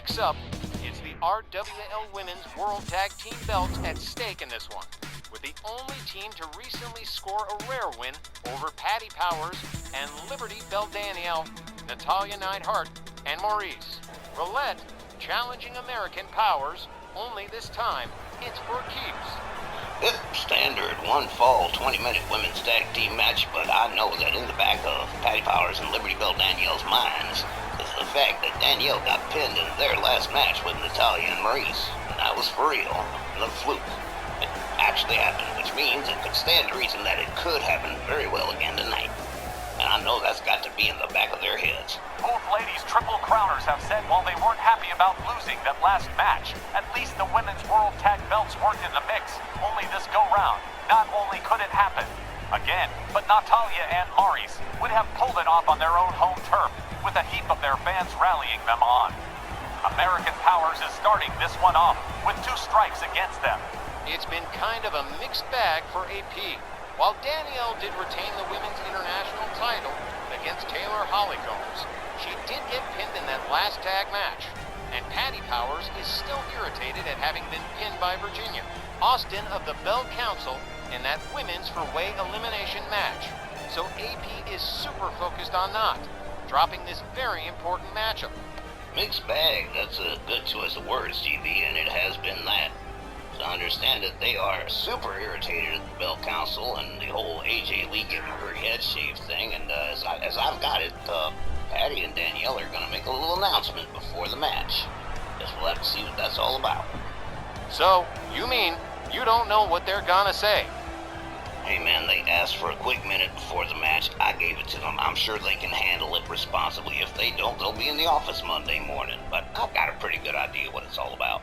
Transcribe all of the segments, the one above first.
mix up, it's the RWL Women's World Tag Team belts at stake in this one, with the only team to recently score a rare win over Patty Powers and Liberty Belle Danielle, Natalia Neidhart, and Maryse. Roulette challenging American Powers, only this time it's for keeps. Standard one fall 20-minute women's tag team match, but I know that in the back of Patty Powers and Liberty Belle Danielle's minds is the fact that Danielle got pinned in their last match with Natalia and Maryse. And that was for real, not a fluke. It actually happened, which means it could stand to reason that it could happen very well again tonight. And I know that's got to be in the back of their heads. Both ladies' Triple Crowners have said while they weren't happy about losing that last match, at least the women's World Tag Belts weren't in the mix. Only this go-round. Not only could it happen again, but Natalia and Maryse would have pulled it off on their own home turf, with a heap of their fans rallying them on. American Powers is starting this one off with 2 strikes against them. It's been kind of a mixed bag for AP. While Danielle did retain the women's international title against Taylor Hollycombs, she did get pinned in that last tag match. And Patty Powers is still irritated at having been pinned by Virginia Austin of the Bell Council in that women's for-way elimination match. So AP is super focused on not dropping this very important matchup. Mixed bag, that's a good choice of words, GB, and it has been that. To understand it, they are super irritated at the Bell Council and the whole AJ Lee getting her head shaved thing, and as I've got it, Patty and Danielle are going to make a little announcement before the match. Guess we'll have to see what that's all about. So, you mean you don't know what they're gonna say? Hey man, they asked for a quick minute before the match. I gave it to them. I'm sure they can handle it responsibly. If they don't, they'll be in the office Monday morning. But I've got a pretty good idea what it's all about.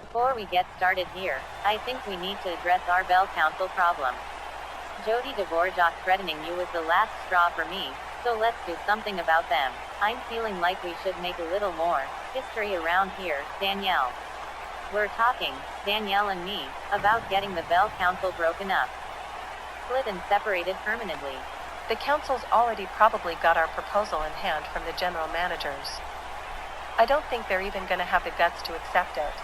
Before we get started here, I think we need to address our Bell Council problem. Jody Dvorak threatening you was the last straw for me, so let's do something about them. I'm feeling like we should make a little more history around here, Danielle. We're talking, Danielle and me, about getting the Bell Council broken up. Split and separated permanently. The council's already probably got our proposal in hand from the general managers. I don't think they're even gonna have the guts to accept it.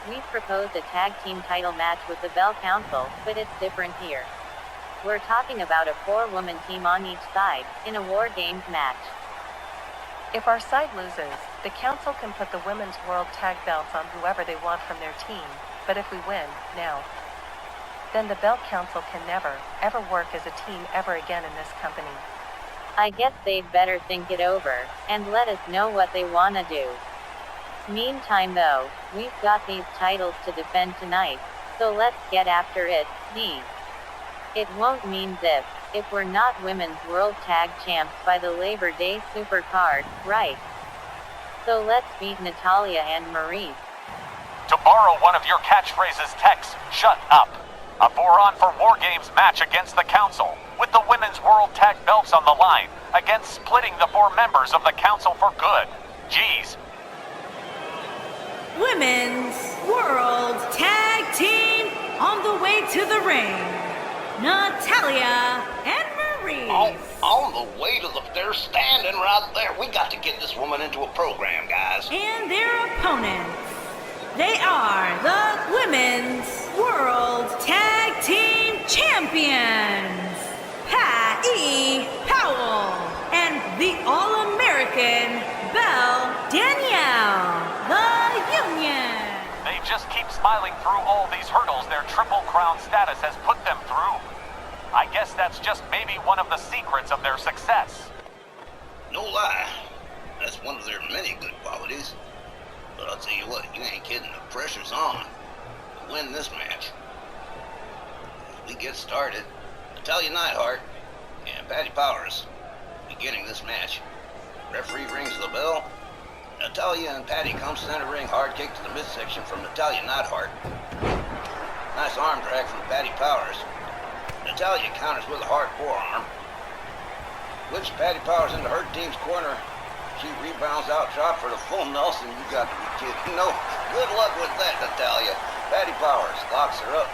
We've proposed a tag team title match with the Bell Council, but it's different here. We're talking about a 4-woman team on each side, in a War Games match. If our side loses, the council can put the women's world tag belts on whoever they want from their team, but if we win, now, then the Bell Council can never, ever work as a team ever again in this company. I guess they'd better think it over, and let us know what they wanna do. Meantime though, we've got these titles to defend tonight, so let's get after it, D. It won't mean zip, if we're not Women's World Tag Champs by the Labor Day Supercard, right? So let's beat Natalia and Maryse. To borrow one of your catchphrases, Tex, shut up. A 4-on for War Games match against the Council, with the Women's World Tag Belts on the line, against splitting the 4 members of the Council for good. Geez. Women's World Tag Team on the way to the ring. Natalia and Maryse. On the way to they're standing right there. We got to get this woman into a program, guys. And their opponents. They are the Women's World Tag Team Champions, Patty Powell and the All-American Belle Danielle, the Union. They just keep smiling through all these hurdles their Triple Crown status has put them through. I guess that's just maybe one of the secrets of their success. No lie. That's one of their many good qualities. But I'll tell you what, you ain't kidding. The pressure's on to win this match. As we get started, Natalia Neidhart and Patty Powers beginning this match. Referee rings the bell. Natalia and Patty come center ring, hard kick to the midsection from Natalia Neidhart. Nice arm drag from Patty Powers. Natalia counters with a hard forearm. Whips Patty Powers into her team's corner. She rebounds out top for the full Nelson. You got to be kidding. No, good luck with that, Natalia. Patty Powers locks her up.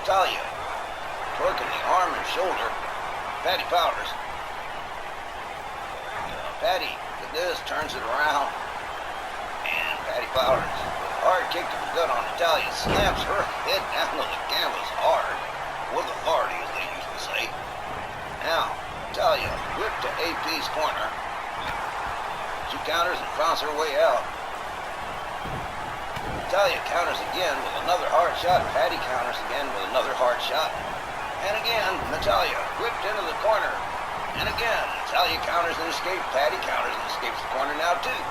Natalia torquing the arm and shoulder. Patty Powers. Patty at this, turns it around. And Patty Powers, with a hard kick to the gut on Natalia, slams her head down to the canvas hard, with authority, as they used to say. Now, Natalia whipped to AP's corner. She counters and finds her way out. Natalia counters again with another hard shot. Patty counters again with another hard shot. And again, Natalia whipped into the corner. And again, Natalia counters and escapes. Patty counters and escapes the corner now, too.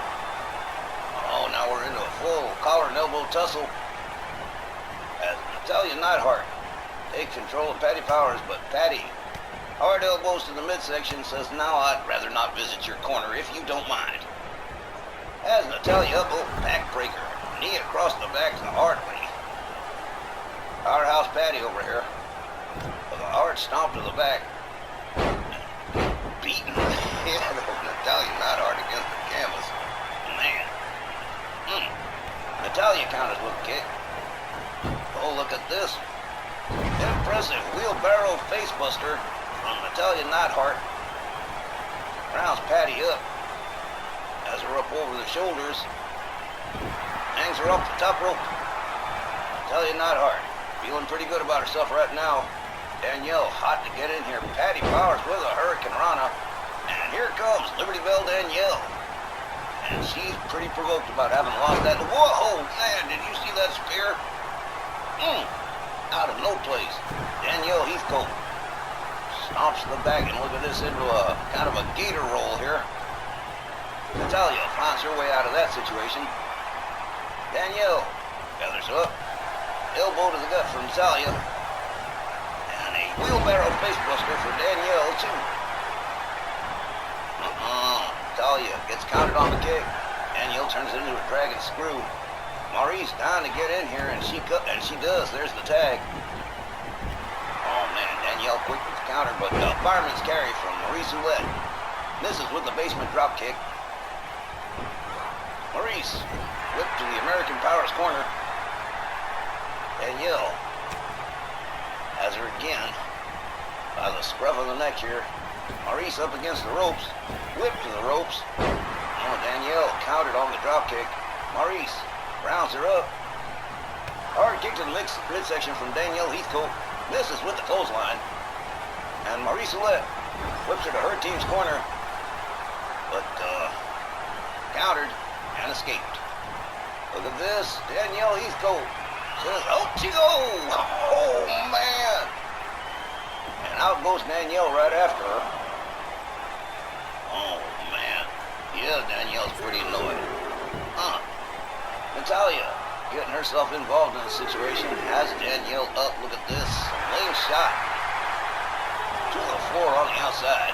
Oh, now we're into a full collar and elbow tussle. As Natalia Neidhart takes control of Patty Powers, but Patty, hard elbows to the midsection, says, "No, I'd rather not visit your corner if you don't mind." As Natalia backbreaker, knee across the back the hard way. Powerhouse Patty over here with a hard stomp to the back. Beating the head of Natalia Neidhart against the canvas. Man. Natalia counters with a kick. Oh, look at this. Impressive wheelbarrow facebuster from Natalia Neidhart. Rounds Patty up. Has her up over the shoulders. Hangs her off the top rope. Natalia Neidhart feeling pretty good about herself right now. Danielle hot to get in here. Patty Powers with a Hurricane Rana. And here comes Liberty Bell Danielle. And she's pretty provoked about having lost that. Whoa, man, did you see that spear? Out of no place. Danielle Heathcote stomps to the back, and look at this, into a kind of a gator roll here. Natalia finds her way out of that situation. Danielle gathers up. Elbow to the gut from Natalia. And a wheelbarrow facebuster for Danielle, too. Natalia gets countered on the kick. Danielle turns it into a dragon screw. Maryse down to get in here, and she does. There's the tag. Oh, man, Danielle quick with the counter, but fireman's carry from Maryse misses with the basement drop kick. Maryse whipped to the American Powers corner. Danielle has her again by the scruff of the neck here. Maryse up against the ropes. Whipped to the ropes. Oh, Danielle countered on the drop kick. Maryse rounds her up. Hard kick to the midsection from Danielle Heathcote. Misses with the clothesline. And Maryse whips her to her team's corner. But countered and escaped. Look at this. Danielle Heathcote says, "Out you go!" Oh, man. And out goes Danielle right after her. Oh, man. Yeah, Danielle's pretty annoyed. Natalia getting herself involved in the situation. Has Danielle up. Look at this. Lane shot to the floor on the outside.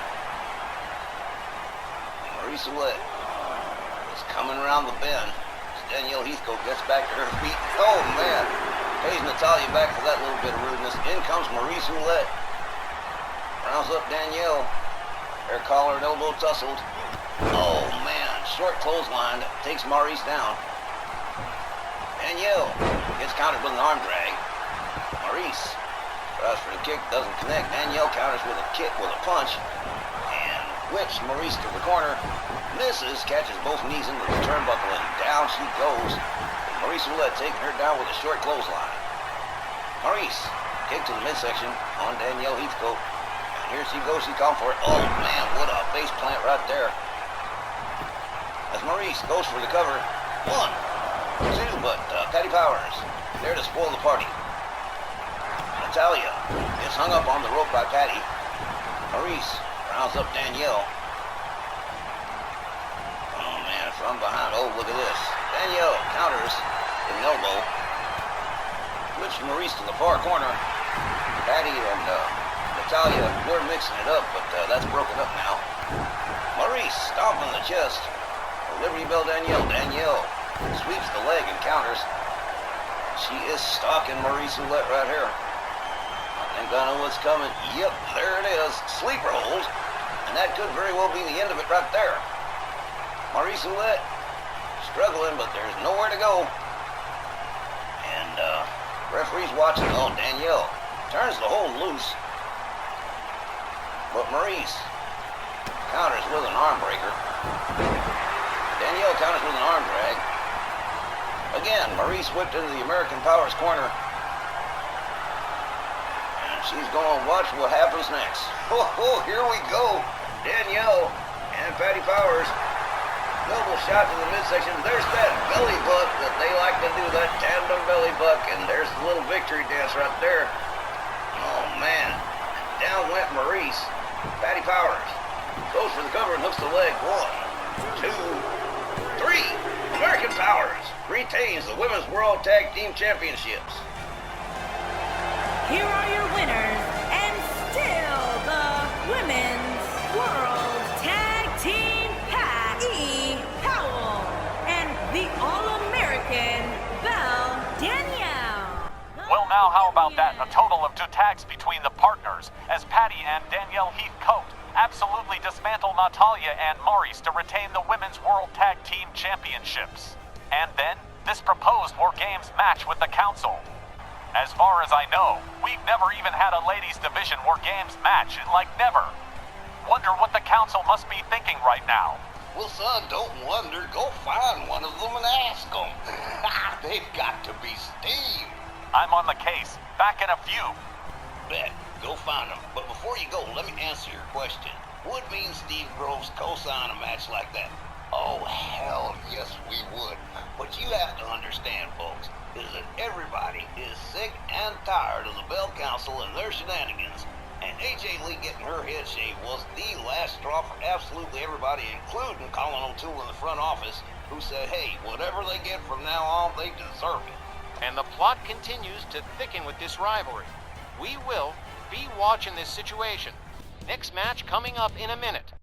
Maryse is coming around the bend. Danielle Heathcote gets back to her feet. Oh, man. Pays Natalia back for that little bit of rudeness. In comes Maryse Rounds up Danielle. Her collar and elbow tussled. Oh, man. Short clothesline takes Maryse down. Danielle gets countered with an arm drag. Maryse tries for the kick, doesn't connect. Danielle counters with a kick, with a punch. And whips Maryse to the corner. Misses, catches both knees into the turnbuckle, and down she goes. Maryse taking her down with a short clothesline. Maryse, kick to the midsection on Danielle Heathcote. And here she goes, she called for it. Oh, man, what a face plant right there. As Maryse goes for the cover. 1, 2, but Patty Powers there to spoil the party. Natalia is hung up on the rope by Patty. Maryse rounds up Danielle. Oh, man, from behind. Oh, look at this. Danielle counters with an elbow. Whips Maryse to the far corner. Patty and Natalia, they're mixing it up, but that's broken up now. Maryse stomping the chest. Liberty Bell Danielle. Danielle sweeps the leg and counters. She is stalking Maryse right here. I think I know what's coming. Yep, there it is. Sleeper hold. And that could very well be the end of it right there. Maryse struggling, but there's nowhere to go. And referee's watching. Oh, Danielle turns the hold loose. But Maryse counters with an arm breaker. counters with an arm drag. Again, Maryse whipped into the American Power's corner. And she's going to watch what happens next. Oh, here we go. Danielle and Patty Powers. Noble shot to the midsection. There's that belly buck that they like to do, that tandem belly buck. And there's the little victory dance right there. Oh, man. Down went Maryse. Patty Powers goes for the cover and hooks the leg. 1, 2, 3. American Powers retains the Women's World Tag Team Championships. Here are your winners, and still the Women's World Tag Team, Patty Powell and the All-American Belle Danielle. Well, now how about that? A total of 2 tags between the partners as Patty and Danielle Heathcote absolutely dismantle Natalia and Maryse to retain the Women's World Tag Team Championships. And then, this proposed War Games match with the Council. As far as I know, we've never even had a Ladies Division War Games match, like never. Wonder what the Council must be thinking right now. Well, son, don't wonder. Go find one of them and ask them. They've got to be steamed. I'm on the case. Back in a few. Bet. Go find them. But before you go, let me answer your question. Would me and Steve Groves co-sign a match like that? Oh, hell yes, we would. What you have to understand, folks, is that everybody is sick and tired of the Bell Council and their shenanigans. And AJ Lee getting her head shaved was the last straw for absolutely everybody, including Colin O'Toole in the front office, who said, hey, whatever they get from now on, they deserve it. And the plot continues to thicken with this rivalry. We will be watching this situation. Next match coming up in a minute.